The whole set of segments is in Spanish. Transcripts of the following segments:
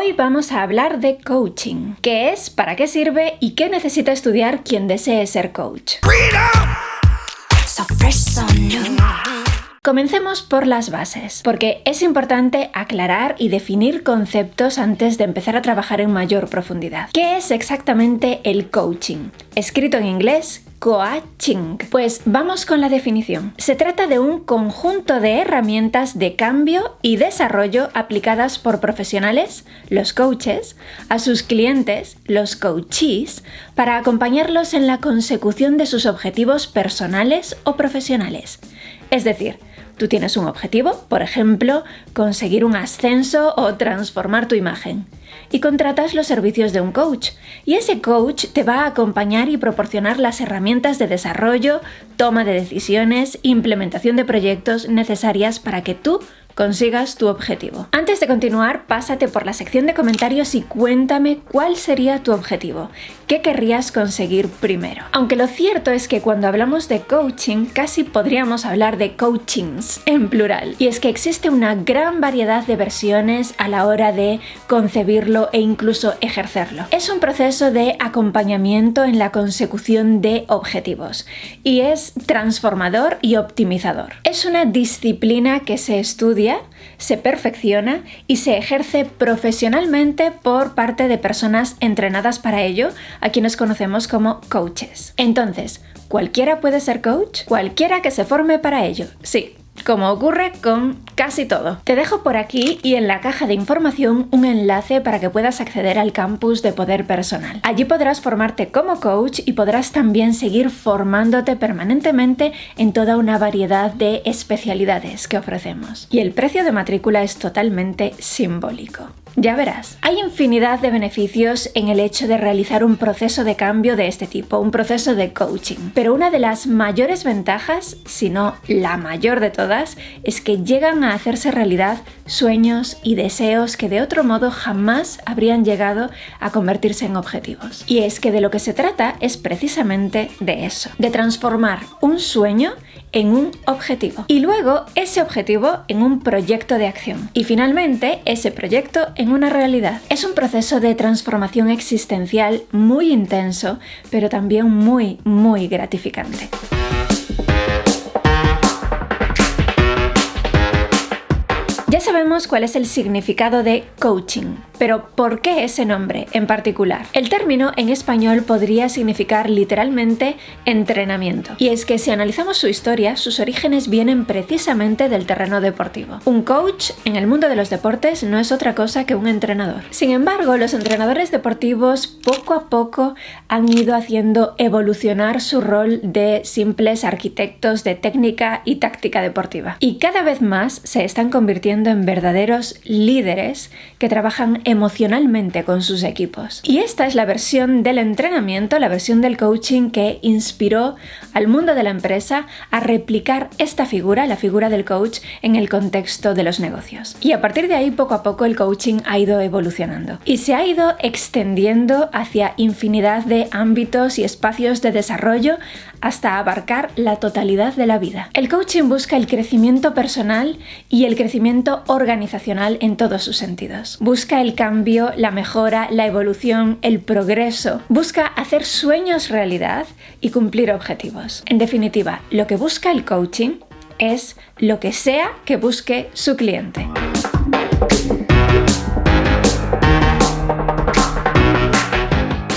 Hoy vamos a hablar de coaching. ¿Qué es? ¿Para qué sirve? ¿Y qué necesita estudiar quien desee ser coach? Comencemos por las bases, porque es importante aclarar y definir conceptos antes de empezar a trabajar en mayor profundidad. ¿Qué es exactamente el coaching? Escrito en inglés, coaching. Pues vamos con la definición. Se trata de un conjunto de herramientas de cambio y desarrollo aplicadas por profesionales, los coaches, a sus clientes, los coachees, para acompañarlos en la consecución de sus objetivos personales o profesionales. Es decir, tú tienes un objetivo, por ejemplo, conseguir un ascenso o transformar tu imagen, y contratas los servicios de un coach, y ese coach te va a acompañar y proporcionar las herramientas de desarrollo, toma de decisiones, implementación de proyectos necesarias para que tú consigas tu objetivo. Antes de continuar, pásate por la sección de comentarios y cuéntame cuál sería tu objetivo. ¿Qué querrías conseguir primero? Aunque lo cierto es que cuando hablamos de coaching, casi podríamos hablar de coachings en plural. Y es que existe una gran variedad de versiones a la hora de concebirlo e incluso ejercerlo. Es un proceso de acompañamiento en la consecución de objetivos y es transformador y optimizador. Es una disciplina que se estudia, se perfecciona y se ejerce profesionalmente por parte de personas entrenadas para ello, a quienes conocemos como coaches. Entonces, ¿cualquiera puede ser coach? Cualquiera que se forme para ello, sí. Como ocurre con casi todo. Te dejo por aquí y en la caja de información un enlace para que puedas acceder al campus de Poder Personal. Allí podrás formarte como coach y podrás también seguir formándote permanentemente en toda una variedad de especialidades que ofrecemos. Y el precio de matrícula es totalmente simbólico. Ya verás, hay infinidad de beneficios en el hecho de realizar un proceso de cambio de este tipo, un proceso de coaching. Pero una de las mayores ventajas, si no la mayor de todas, es que llegan a hacerse realidad sueños y deseos que de otro modo jamás habrían llegado a convertirse en objetivos. Y es que de lo que se trata es precisamente de eso, de transformar un sueño en un objetivo y luego ese objetivo en un proyecto de acción y finalmente ese proyecto en una realidad. Es un proceso de transformación existencial muy intenso, pero también muy gratificante. Ya sabemos cuál es el significado de coaching, pero ¿por qué ese nombre en particular? El término en español podría significar literalmente entrenamiento. Y es que si analizamos su historia, sus orígenes vienen precisamente del terreno deportivo. Un coach en el mundo de los deportes no es otra cosa que un entrenador. Sin embargo, los entrenadores deportivos poco a poco han ido haciendo evolucionar su rol de simples arquitectos de técnica y táctica deportiva. Y cada vez más se están convirtiendo en verdaderos líderes que trabajan emocionalmente con sus equipos. Y esta es la versión del entrenamiento, la versión del coaching que inspiró al mundo de la empresa a replicar esta figura, la figura del coach, en el contexto de los negocios. Y a partir de ahí, poco a poco, el coaching ha ido evolucionando y se ha ido extendiendo hacia infinidad de ámbitos y espacios de desarrollo hasta abarcar la totalidad de la vida. El coaching busca el crecimiento personal y el crecimiento organizacional en todos sus sentidos. Busca el cambio, la mejora, la evolución, el progreso. Busca hacer sueños realidad y cumplir objetivos. En definitiva, lo que busca el coaching es lo que sea que busque su cliente.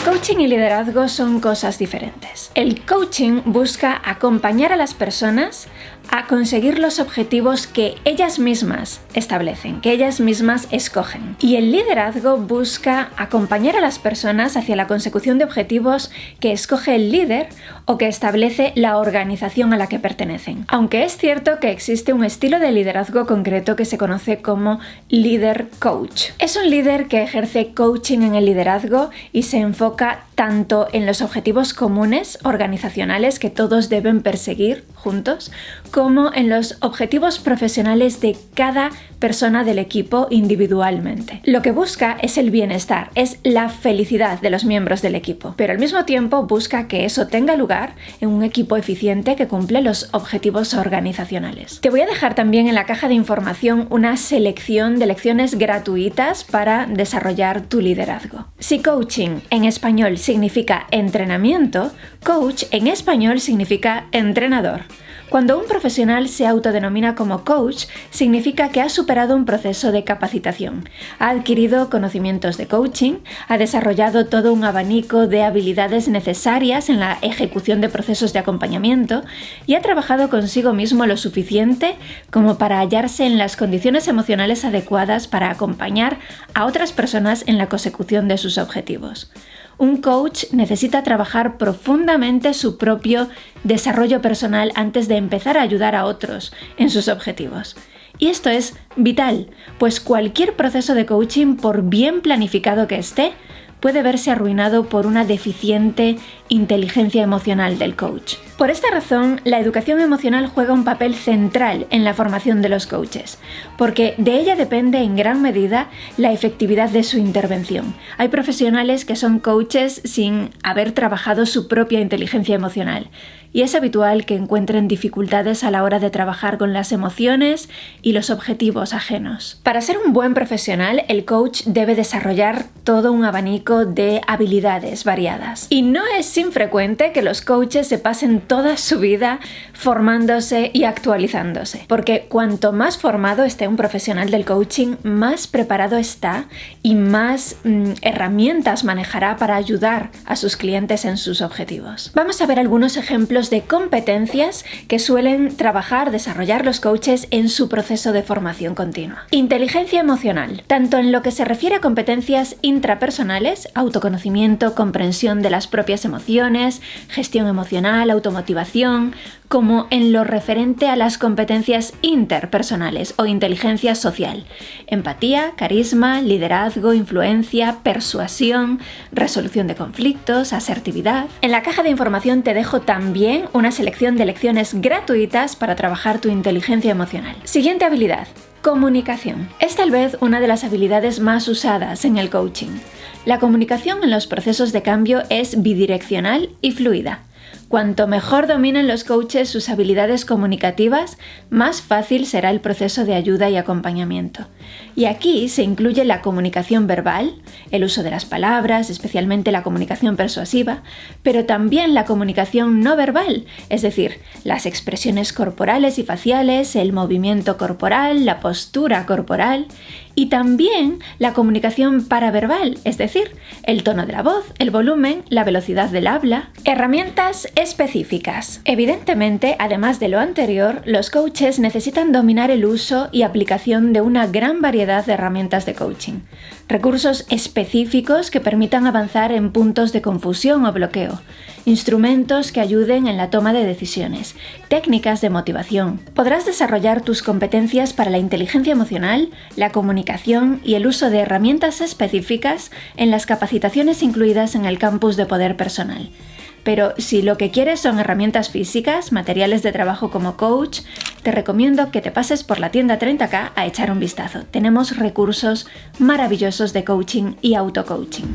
Coaching y liderazgo son cosas diferentes. El coaching busca acompañar a las personas a conseguir los objetivos que ellas mismas establecen, que ellas mismas escogen. Y el liderazgo busca acompañar a las personas hacia la consecución de objetivos que escoge el líder o que establece la organización a la que pertenecen. Aunque es cierto que existe un estilo de liderazgo concreto que se conoce como líder coach. Es un líder que ejerce coaching en el liderazgo y se enfoca tanto en los objetivos comunes organizacionales que todos deben perseguir juntos, como en los objetivos profesionales de cada persona del equipo individualmente. Lo que busca es el bienestar, es la felicidad de los miembros del equipo, pero al mismo tiempo busca que eso tenga lugar en un equipo eficiente que cumple los objetivos organizacionales. Te voy a dejar también en la caja de información una selección de lecciones gratuitas para desarrollar tu liderazgo. Si coaching en español significa entrenamiento, coach en español significa entrenador. Cuando un profesional se autodenomina como coach, significa que ha superado un proceso de capacitación, ha adquirido conocimientos de coaching, ha desarrollado todo un abanico de habilidades necesarias en la ejecución de procesos de acompañamiento y ha trabajado consigo mismo lo suficiente como para hallarse en las condiciones emocionales adecuadas para acompañar a otras personas en la consecución de sus objetivos. Un coach necesita trabajar profundamente su propio desarrollo personal antes de empezar a ayudar a otros en sus objetivos. Y esto es vital, pues cualquier proceso de coaching, por bien planificado que esté, puede verse arruinado por una deficiente inteligencia emocional del coach. Por esta razón, la educación emocional juega un papel central en la formación de los coaches, porque de ella depende en gran medida la efectividad de su intervención. Hay profesionales que son coaches sin haber trabajado su propia inteligencia emocional, y es habitual que encuentren dificultades a la hora de trabajar con las emociones y los objetivos ajenos. Para ser un buen profesional, el coach debe desarrollar todo un abanico de habilidades variadas. Y no es infrecuente que los coaches se pasen toda su vida formándose y actualizándose, porque cuanto más formado esté un profesional del coaching, más preparado está y más herramientas manejará para ayudar a sus clientes en sus objetivos. Vamos a ver algunos ejemplos de competencias que suelen desarrollar los coaches en su proceso de formación continua. Inteligencia emocional, tanto en lo que se refiere a competencias intrapersonales, autoconocimiento, comprensión de las propias emociones, gestión emocional, automotivación, como en lo referente a las competencias interpersonales o inteligencia social, empatía, carisma, liderazgo, influencia, persuasión, resolución de conflictos, asertividad. En la caja de información te dejo también una selección de lecciones gratuitas para trabajar tu inteligencia emocional. Siguiente habilidad: comunicación. Es tal vez una de las habilidades más usadas en el coaching. La comunicación en los procesos de cambio es bidireccional y fluida. Cuanto mejor dominen los coaches sus habilidades comunicativas, más fácil será el proceso de ayuda y acompañamiento. Y aquí se incluye la comunicación verbal, el uso de las palabras, especialmente la comunicación persuasiva, pero también la comunicación no verbal, es decir, las expresiones corporales y faciales, el movimiento corporal, la postura corporal, y también la comunicación paraverbal, es decir, el tono de la voz, el volumen, la velocidad del habla. Herramientas específicas. Evidentemente, además de lo anterior, los coaches necesitan dominar el uso y aplicación de una gran variedad de herramientas de coaching. Recursos específicos que permitan avanzar en puntos de confusión o bloqueo. Instrumentos que ayuden en la toma de decisiones. Técnicas de motivación. Podrás desarrollar tus competencias para la inteligencia emocional, la comunicación y el uso de herramientas específicas en las capacitaciones incluidas en el campus de poder personal. Pero si lo que quieres son herramientas físicas, materiales de trabajo como coach, te recomiendo que te pases por la tienda 30K a echar un vistazo. Tenemos recursos maravillosos de coaching y auto-coaching.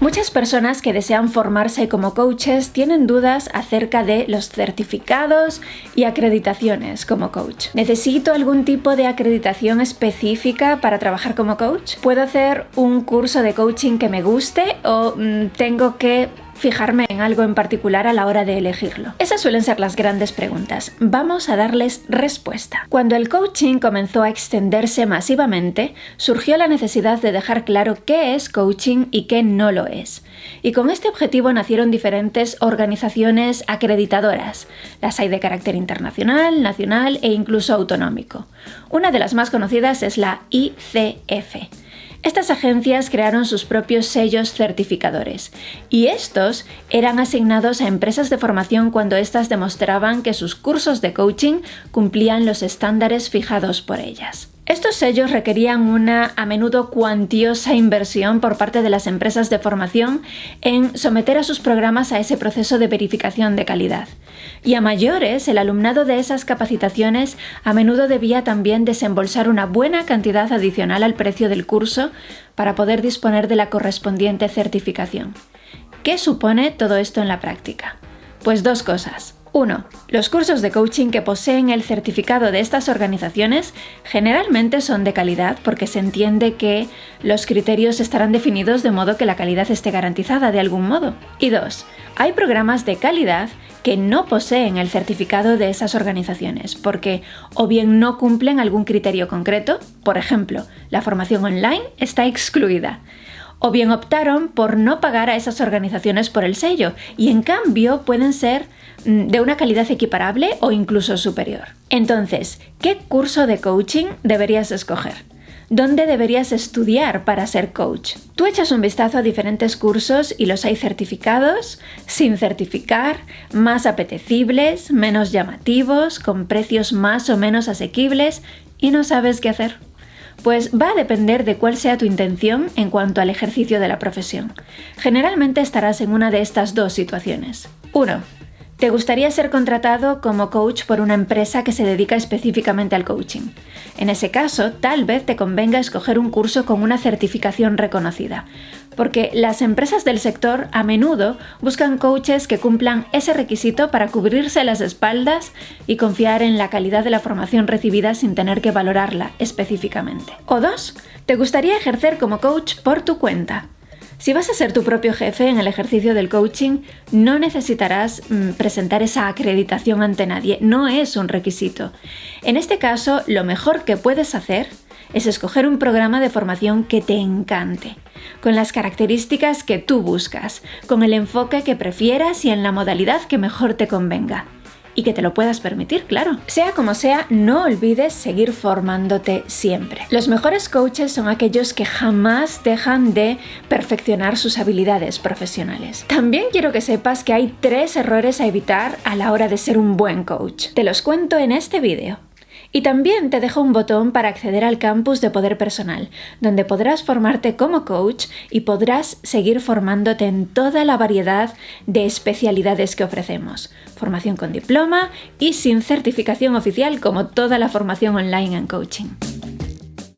Muchas personas que desean formarse como coaches tienen dudas acerca de los certificados y acreditaciones como coach. ¿Necesito algún tipo de acreditación específica para trabajar como coach? ¿Puedo hacer un curso de coaching que me guste o tengo que fijarme en algo en particular a la hora de elegirlo? Esas suelen ser las grandes preguntas. Vamos a darles respuesta. Cuando el coaching comenzó a extenderse masivamente, surgió la necesidad de dejar claro qué es coaching y qué no lo es. Y con este objetivo nacieron diferentes organizaciones acreditadoras. Las hay de carácter internacional, nacional e incluso autonómico. Una de las más conocidas es la ICF. Estas agencias crearon sus propios sellos certificadores y estos eran asignados a empresas de formación cuando éstas demostraban que sus cursos de coaching cumplían los estándares fijados por ellas. Estos sellos requerían una a menudo cuantiosa inversión por parte de las empresas de formación en someter a sus programas a ese proceso de verificación de calidad. Y a mayores, el alumnado de esas capacitaciones a menudo debía también desembolsar una buena cantidad adicional al precio del curso para poder disponer de la correspondiente certificación. ¿Qué supone todo esto en la práctica? Pues dos cosas. 1. Los cursos de coaching que poseen el certificado de estas organizaciones generalmente son de calidad porque se entiende que los criterios estarán definidos de modo que la calidad esté garantizada de algún modo. Y 2. Hay programas de calidad que no poseen el certificado de esas organizaciones porque o bien no cumplen algún criterio concreto, por ejemplo, la formación online está excluida, o bien optaron por no pagar a esas organizaciones por el sello y en cambio pueden ser de una calidad equiparable o incluso superior. Entonces, ¿qué curso de coaching deberías escoger? ¿Dónde deberías estudiar para ser coach? Tú echas un vistazo a diferentes cursos y los hay certificados, sin certificar, más apetecibles, menos llamativos, con precios más o menos asequibles y no sabes qué hacer. Pues va a depender de cuál sea tu intención en cuanto al ejercicio de la profesión. Generalmente estarás en una de estas dos situaciones. 1. ¿Te gustaría ser contratado como coach por una empresa que se dedica específicamente al coaching? En ese caso, tal vez te convenga escoger un curso con una certificación reconocida, porque las empresas del sector a menudo buscan coaches que cumplan ese requisito para cubrirse las espaldas y confiar en la calidad de la formación recibida sin tener que valorarla específicamente. O 2, ¿te gustaría ejercer como coach por tu cuenta? Si vas a ser tu propio jefe en el ejercicio del coaching, no necesitarás presentar esa acreditación ante nadie, no es un requisito. En este caso, lo mejor que puedes hacer es escoger un programa de formación que te encante, con las características que tú buscas, con el enfoque que prefieras y en la modalidad que mejor te convenga. Y que te lo puedas permitir, claro. Sea como sea, no olvides seguir formándote siempre. Los mejores coaches son aquellos que jamás dejan de perfeccionar sus habilidades profesionales. También quiero que sepas que hay 3 errores a evitar a la hora de ser un buen coach. Te los cuento en este vídeo. Y también te dejo un botón para acceder al campus de Poder Personal, donde podrás formarte como coach y podrás seguir formándote en toda la variedad de especialidades que ofrecemos. Formación con diploma y sin certificación oficial como toda la formación online en coaching.